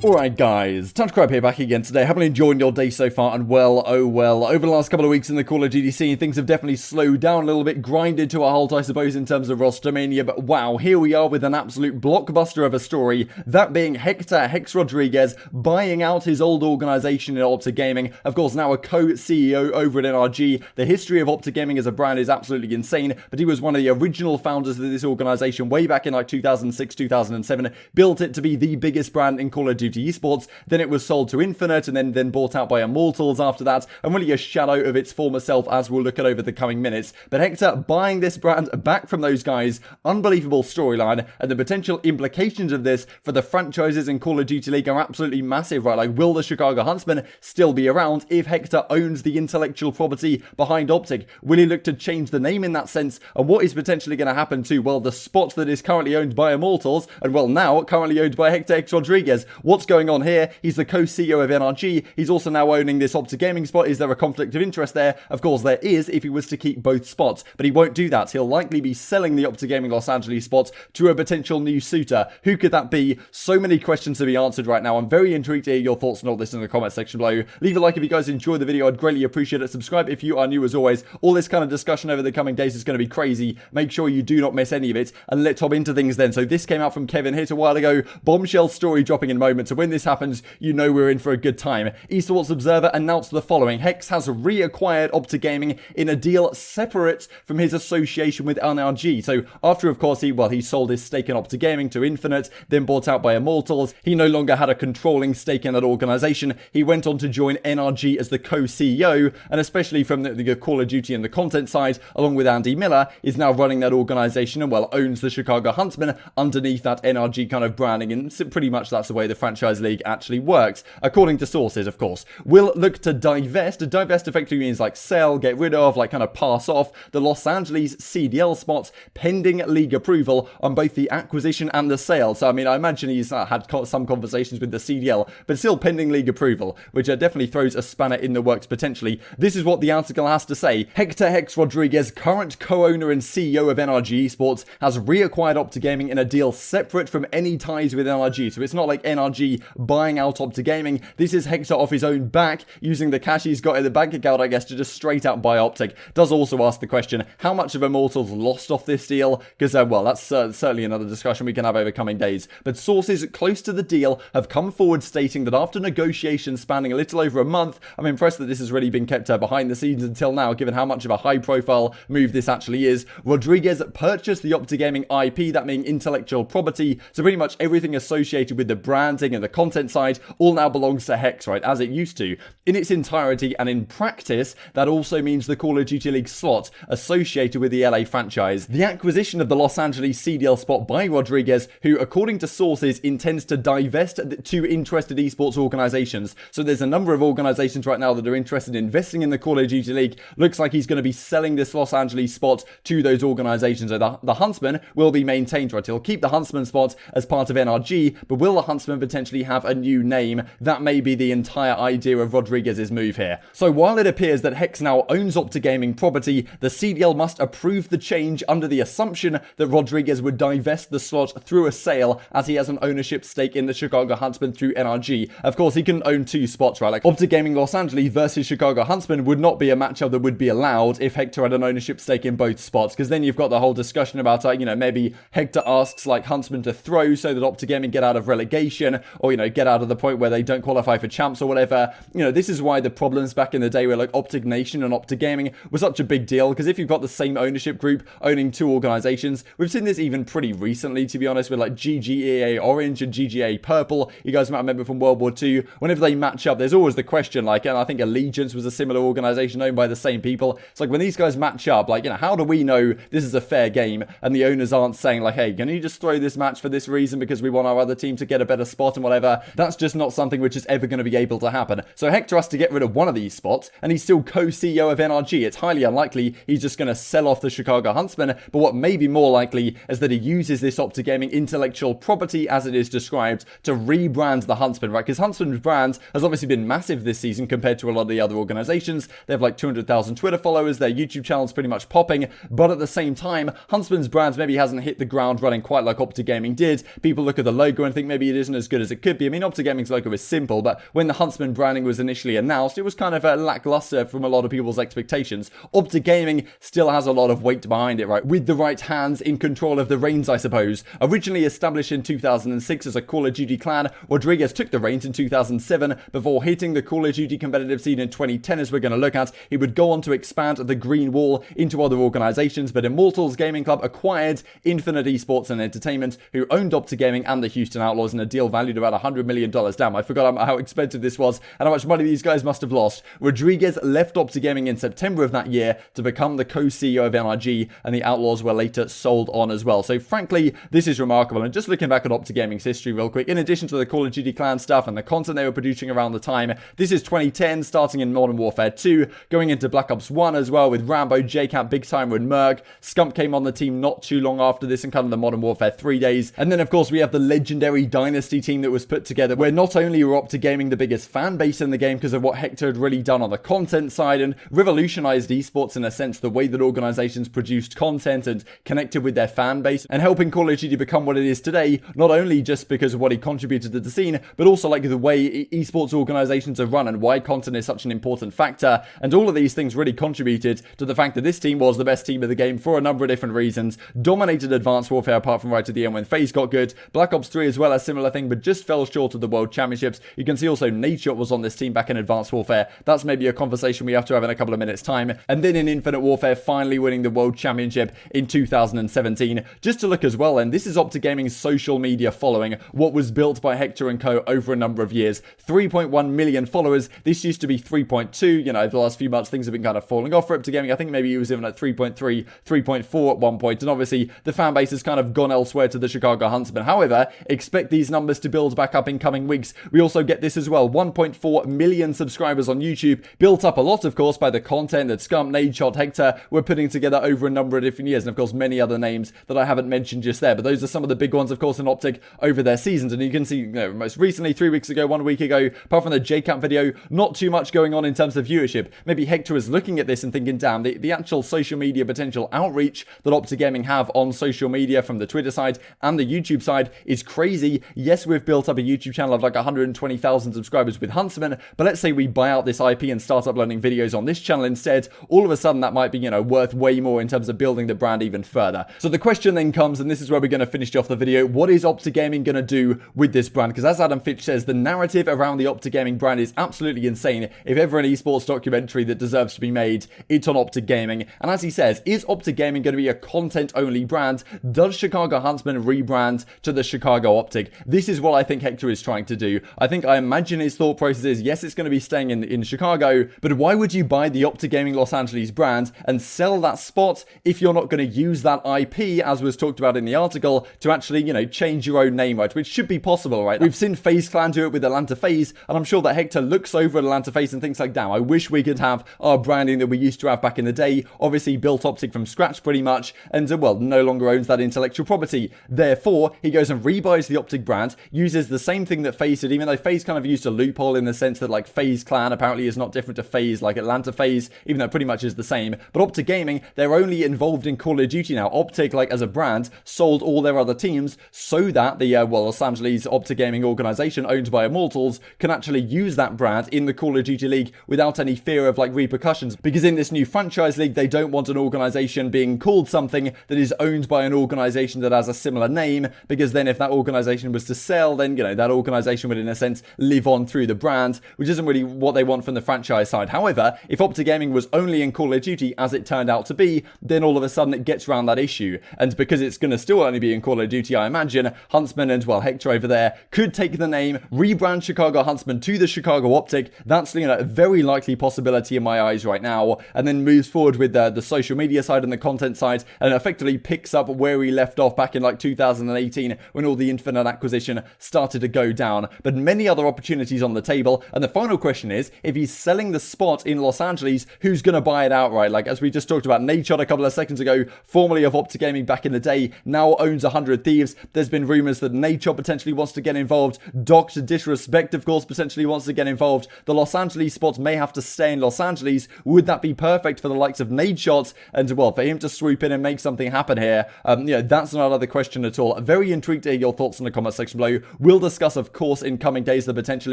Alright guys, Touch Crab here back again today. Haven't enjoyed your day so far, and well, oh well. Over the last couple of weeks in the Call of Duty scene, things have definitely slowed down a little bit, grinded to a halt I suppose in terms of roster mania, but wow, here we are with an absolute blockbuster of a story, that being Hecz Rodriguez buying out his old organisation in OpTic Gaming, of course now a co-CEO over at NRG. The history of OpTic Gaming as a brand is absolutely insane, but he was one of the original founders of this organisation way back in like 2006, 2007, built it to be the biggest brand in Call of Duty Esports, then it was sold to Infinite and then bought out by Immortals after that, and really a shadow of its former self as we'll look at over the coming minutes. But Hecz buying this brand back from those guys, unbelievable storyline, and the potential implications of this for the franchises in Call of Duty League are absolutely massive, right? Like, will the Chicago Huntsmen still be around if Hecz owns the intellectual property behind OpTic? Will he look to change the name in that sense? And what is potentially going to happen to, well, the spot that is currently owned by Immortals, and well, now currently owned by Hecz Rodriguez? What's going on here? He's the co-CEO of NRG. He's also now owning this OpTic Gaming spot. Is there a conflict of interest there? Of course there is if he was to keep both spots, but he won't do that. He'll likely be selling the OpTic Gaming Los Angeles spot to a potential new suitor. Who could that be? So many questions to be answered right now. I'm very intrigued to hear your thoughts on all this in the comment section below. Leave a like if you guys enjoyed the video. I'd greatly appreciate it. Subscribe if you are new as always. All this kind of discussion over the coming days is going to be crazy. Make sure you do not miss any of it, and let's hop into things then. So this came out from Kevin Hit a while ago. Bombshell story dropping in moments. So when this happens, you know we're in for a good time. Esports Observer announced the following. Hecz has reacquired OpTic Gaming in a deal separate from his association with NRG. So after, of course, he sold his stake in OpTic Gaming to Infinite, then bought out by Immortals. He no longer had a controlling stake in that organization. He went on to join NRG as the co-CEO, and especially from the Call of Duty and the content side, along with Andy Miller, is now running that organization and, well, owns the Chicago Huntsmen underneath that NRG kind of branding, and pretty much that's the way the franchise league actually works, according to sources, of course. Will look to divest. Divest effectively means like sell, get rid of, like kind of pass off the Los Angeles CDL spots pending league approval on both the acquisition and the sale. So I mean, I imagine he's had some conversations with the CDL, but still pending league approval, which definitely throws a spanner in the works potentially. This is what the article has to say. Hecz Rodriguez, current co-owner and CEO of NRG Esports, has reacquired OpTic Gaming in a deal separate from any ties with NRG. So it's not like NRG buying out OpTic Gaming. This is Hecz off his own back, using the cash he's got in the bank account, I guess, to just straight out buy OpTic. Does also ask the question, how much of Immortals lost off this deal? Because, well, that's certainly another discussion we can have over coming days. But sources close to the deal have come forward stating that after negotiations spanning a little over a month, I'm impressed that this has really been kept behind the scenes until now, given how much of a high-profile move this actually is. Rodriguez purchased the OpTic Gaming IP, that being intellectual property, so pretty much everything associated with the branding and the content side all now belongs to Hecz, right, as it used to, in its entirety. And in practice, that also means the Call of Duty League slot associated with the LA franchise. The acquisition of the Los Angeles CDL spot by Rodriguez, who, according to sources, intends to divest to interested esports organizations. So there's a number of organizations right now that are interested in investing in the Call of Duty League. Looks like he's going to be selling this Los Angeles spot to those organizations. So the Huntsmen will be maintained, right? He'll keep the Huntsman spot as part of NRG, but will the Huntsmen potentially have a new name? That may be the entire idea of Rodriguez's move here. So while it appears that Hecz now owns OpTic Gaming property, the CDL must approve the change under the assumption that Rodriguez would divest the slot through a sale, as he has an ownership stake in the Chicago Huntsmen through NRG. Of course, he can own two spots, right? Like OpTic Gaming Los Angeles versus Chicago Huntsmen would not be a matchup that would be allowed if Hecz had an ownership stake in both spots, because then you've got the whole discussion about, maybe Hecz asks like Huntsmen to throw so that OpTic Gaming get out of relegation, or, get out of the point where they don't qualify for champs or whatever. This is why the problems back in the day where like OpTic Nation and OpTic Gaming was such a big deal, because if you've got the same ownership group owning two organizations, we've seen this even pretty recently, to be honest, with like GGEA Orange and GGA Purple. You guys might remember from World War II, whenever they match up, there's always the question, like, and I think Allegiance was a similar organization owned by the same people. It's like when these guys match up, like, how do we know this is a fair game and the owners aren't saying like, hey, can you just throw this match for this reason because we want our other team to get a better spot and whatever? That's just not something which is ever going to be able to happen. So Hecz has to get rid of one of these spots, and he's still co-CEO of NRG. It's highly unlikely he's just going to sell off the Chicago Huntsmen, but what may be more likely is that he uses this OpTic Gaming intellectual property, as it is described, to rebrand the Huntsmen, right? Because Huntsman's brand has obviously been massive this season compared to a lot of the other organizations. They have like 200,000 Twitter followers, their YouTube channel's pretty much popping, but at the same time, Huntsman's brand maybe hasn't hit the ground running quite like OpTic Gaming did. People look at the logo and think maybe it isn't as good good as it could be. I mean, OpTic Gaming's logo is simple, but when the Huntsmen branding was initially announced, it was kind of lackluster from a lot of people's expectations. OpTic Gaming still has a lot of weight behind it, right? With the right hands in control of the reins, I suppose. Originally established in 2006 as a Call of Duty clan, Rodriguez took the reins in 2007 before hitting the Call of Duty competitive scene in 2010, as we're going to look at. He would go on to expand the Green Wall into other organizations, but Immortals Gaming Club acquired Infinite Esports and Entertainment, who owned OpTic Gaming and the Houston Outlaws in a deal valued about $100 million. Damn, I forgot how expensive this was and how much money these guys must have lost. Rodriguez left OpTic Gaming in September of that year to become the co-CEO of MattG, and the Outlaws were later sold on as well. So frankly, this is remarkable. And just looking back at OpTic Gaming's history real quick, in addition to the Call of Duty clan stuff and the content they were producing around the time, this is 2010, starting in Modern Warfare 2, going into Black Ops 1 as well, with Rambo, JCap, Big Timer, and Merk. Scump came on the team not too long after this in kind of the Modern Warfare 3 days. And then, of course, we have the legendary Dynasty team that was put together, where not only were OpTic Gaming the biggest fan base in the game because of what Hecz had really done on the content side and revolutionized esports in a sense, the way that organizations produced content and connected with their fan base, and helping Call of Duty become what it is today, not only just because of what he contributed to the scene, but also like the way esports organizations are run and why content is such an important factor. And all of these things really contributed to the fact that this team was the best team of the game for a number of different reasons. Dominated Advanced Warfare apart from right at the end when FaZe got good. Black Ops 3 as well, a similar thing, but just fell short of the World Championships. You can see also Nadeshot was on this team back in Advanced Warfare. That's maybe a conversation we have to have in a couple of minutes time. And then in Infinite Warfare, finally winning the World Championship in 2017. Just to look as well, and this is OpTic Gaming's social media following, what was built by Hecz and co over a number of years. 3.1 million followers. This used to be 3.2. You know, the last few months things have been kind of falling off for OpTic Gaming. I think maybe he was even at 3.3, 3.4 at one point, and obviously the fan base has kind of gone elsewhere to the Chicago Huntsmen. However, expect these numbers to build back up in coming weeks. We also get this as well, 1.4 million subscribers on YouTube, built up a lot, of course, by the content that Scump, Nadeshot, Hecz were putting together over a number of different years, and of course many other names that I haven't mentioned just there, but those are some of the big ones, of course, in OpTic over their seasons. And you can see, you know, most recently, 3 weeks ago, 1 week ago, apart from the JCamp video, not too much going on in terms of viewership. Maybe Hecz is looking at this and thinking, damn, the actual social media potential outreach that OpTic Gaming have on social media from the Twitter side and the YouTube side is crazy. Yes, we've built up a YouTube channel of like 120,000 subscribers with Huntsmen, but let's say we buy out this IP and start uploading videos on this channel instead, all of a sudden that might be, you know, worth way more in terms of building the brand even further. So the question then comes, and this is where we're going to finish off the video, what is OpTic Gaming going to do with this brand? Because as Adam Fitch says, the narrative around the OpTic Gaming brand is absolutely insane. If ever an esports documentary that deserves to be made, it's on OpTic Gaming. And as he says, is OpTic Gaming going to be a content-only brand? Does Chicago Huntsmen rebrand to the Chicago OpTic? This is what I think Hecz is trying to do. I imagine his thought process is, yes, it's going to be staying in Chicago, but why would you buy the OpTic Gaming Los Angeles brand and sell that spot if you're not going to use that IP, as was talked about in the article, to actually, you know, change your own name, right? Which should be possible, right? We've seen FaZe Clan do it with Atlanta FaZe, and I'm sure that Hecz looks over at Atlanta FaZe and thinks like, damn, I wish we could have our branding that we used to have back in the day. Obviously built OpTic from scratch pretty much, and well, no longer owns that intellectual property. Therefore, he goes and rebuys the OpTic brand, uses the same thing that FaZe did, even though FaZe kind of used a loophole in the sense that like FaZe Clan apparently is not different to FaZe like Atlanta FaZe, even though it pretty much is the same. But OpTic Gaming, they're only involved in Call of Duty now. OpTic, like as a brand, sold all their other teams so that the Los Angeles OpTic Gaming organization owned by Immortals can actually use that brand in the Call of Duty League without any fear of like repercussions. Because in this new franchise league, they don't want an organization being called something that is owned by an organization that has a similar name, because then if that organization was to sell, then, you know, that organization would in a sense live on through the brand, which isn't really what they want from the franchise side. However, if OpTic Gaming was only in Call of Duty, as it turned out to be, then all of a sudden it gets around that issue. And because it's going to still only be in Call of Duty, I imagine Huntsmen and, well, Hecz over there could take the name, rebrand Chicago Huntsmen to the Chicago OpTic. That's, you know, a very likely possibility in my eyes right now, and then moves forward with the social media side and the content side, and effectively picks up where we left off back in like 2018 when all the Infinite acquisition started to go down. But many other opportunities on the table, and the final question is, if he's selling the spot in Los Angeles, who's going to buy it outright? Like, as we just talked about, Nadeshot a couple of seconds ago, formerly of OpTic Gaming back in the day, now owns 100 Thieves. There's been rumors that Nadeshot potentially wants to get involved. Dr. Disrespect, of course, potentially wants to get involved. The Los Angeles spots may have to stay in Los Angeles. Would that be perfect for the likes of Nadeshot? And, well, for him to swoop in and make something happen here, you know, that's not another question at all. Very intrigued to hear your thoughts in the comment section below. We'll discuss, of course, in coming days the potential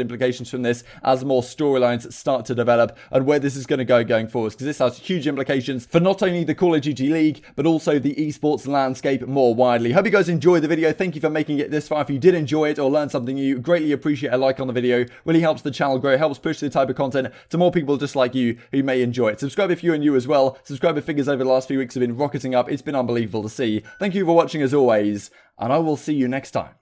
implications from this as more storylines start to develop and where this is going to go going forward, because this has huge implications for not only the Call of Duty League, but also the esports landscape more widely. Hope you guys enjoyed the video. Thank you for making it this far. If you did enjoy it or learn something new, greatly appreciate a like on the video. Really helps the channel grow, helps push the type of content to more people just like you who may enjoy it. Subscribe if you're new as well. Subscriber figures over the last few weeks have been rocketing up. It's been unbelievable to see. Thank you for watching as always, and I will see you next time.